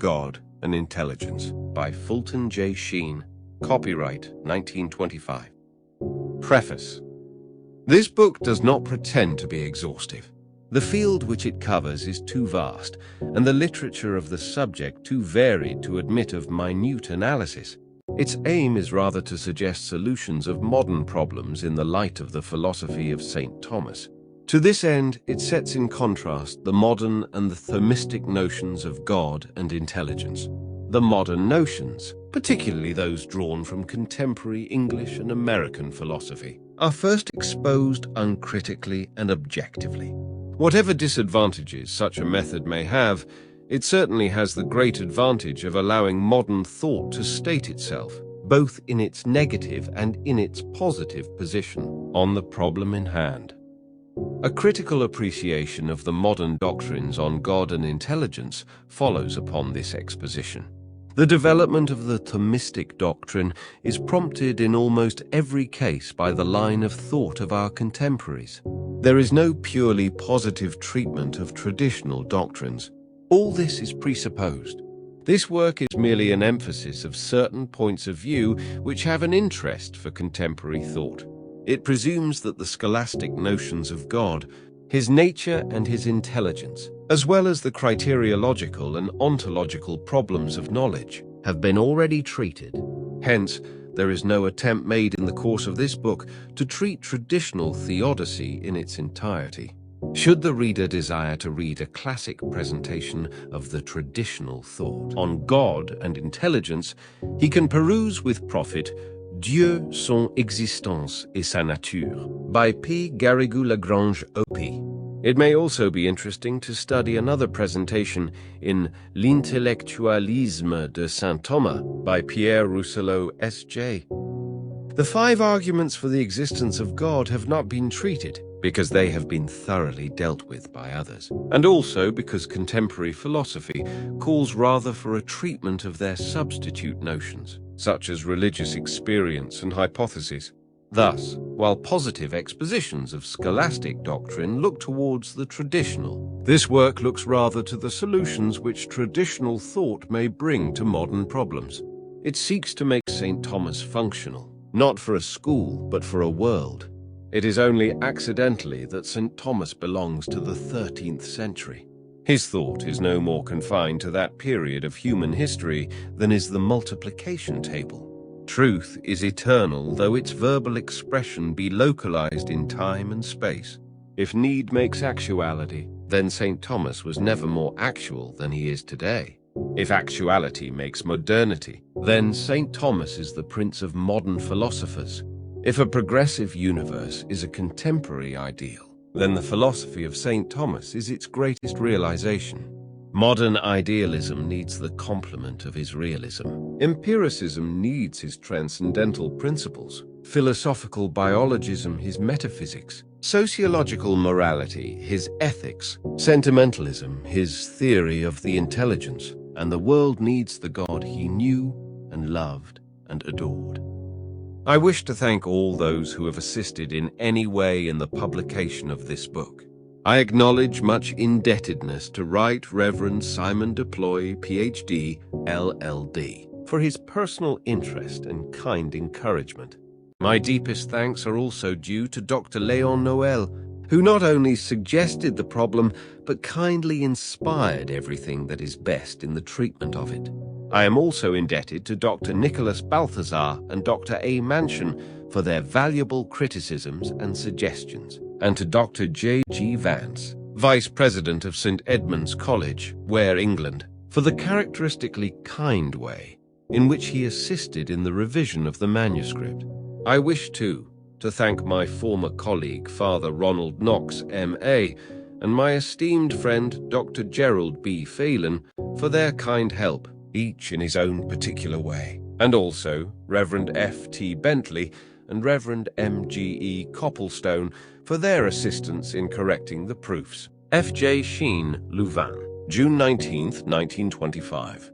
God and Intelligence by Fulton J. Sheen. Copyright 1925. Preface. This book does not pretend to be exhaustive. The field which it covers is too vast, and the literature of the subject too varied to admit of minute analysis. Its aim is rather to suggest solutions of modern problems in the light of the philosophy of St. Thomas. To this end, it sets in contrast the modern and the Thomistic notions of God and intelligence. The modern notions, particularly those drawn from contemporary English and American philosophy, are first exposed uncritically and objectively. Whatever disadvantages such a method may have, it certainly has the great advantage of allowing modern thought to state itself, both in its negative and in its positive position, on the problem in hand. A critical appreciation of the modern doctrines on God and intelligence follows upon this exposition. The development of the Thomistic doctrine is prompted in almost every case by the line of thought of our contemporaries. There is no purely positive treatment of traditional doctrines. All this is presupposed. This work is merely an emphasis of certain points of view which have an interest for contemporary thought. It presumes that the scholastic notions of God, his nature and his intelligence, as well as the criteriological and ontological problems of knowledge, have been already treated. Hence, there is no attempt made in the course of this book to treat traditional theodicy in its entirety. Should the reader desire to read a classic presentation of the traditional thought on God and intelligence, he can peruse with profit Dieu, son existence et sa nature by P. Garrigou-Lagrange O.P. It may also be interesting to study another presentation in L'intellectualisme de Saint Thomas by Pierre Rousselot S.J. The 5 arguments for the existence of God have not been treated because they have been thoroughly dealt with by others, and also because contemporary philosophy calls rather for a treatment of their substitute notions, such as religious experience and hypotheses. Thus, while positive expositions of scholastic doctrine look towards the traditional, this work looks rather to the solutions which traditional thought may bring to modern problems. It seeks to make St. Thomas functional, not for a school, but for a world. It is only accidentally that St. Thomas belongs to the 13th century. His thought is no more confined to that period of human history than is the multiplication table. Truth is eternal, though its verbal expression be localized in time and space. If need makes actuality, then St. Thomas was never more actual than he is today. If actuality makes modernity, then St. Thomas is the prince of modern philosophers. If a progressive universe is a contemporary ideal, then the philosophy of St. Thomas is its greatest realization. Modern idealism needs the complement of his realism. Empiricism needs his transcendental principles. Philosophical biologism his metaphysics. Sociological morality his ethics. Sentimentalism his theory of the intelligence. And the world needs the God he knew and loved and adored. I wish to thank all those who have assisted in any way in the publication of this book. I acknowledge much indebtedness to Right Reverend Simon Deploy, Ph.D., LL.D., for his personal interest and kind encouragement. My deepest thanks are also due to Dr. Léon Noël, who not only suggested the problem, but kindly inspired everything that is best in the treatment of it. I am also indebted to Dr. Nicholas Balthazar and Dr. A. Mansion for their valuable criticisms and suggestions, and to Dr. J. G. Vance, Vice President of St. Edmund's College, Ware, England, for the characteristically kind way in which he assisted in the revision of the manuscript. I wish, too, to thank my former colleague, Father Ronald Knox, M.A., and my esteemed friend, Dr. Gerald B. Phelan, for their kind help, each in his own particular way, and also Reverend F.T. Bentley and Reverend M.G.E. Copplestone for their assistance in correcting the proofs. F.J. Sheen, Louvain, June 19, 1925.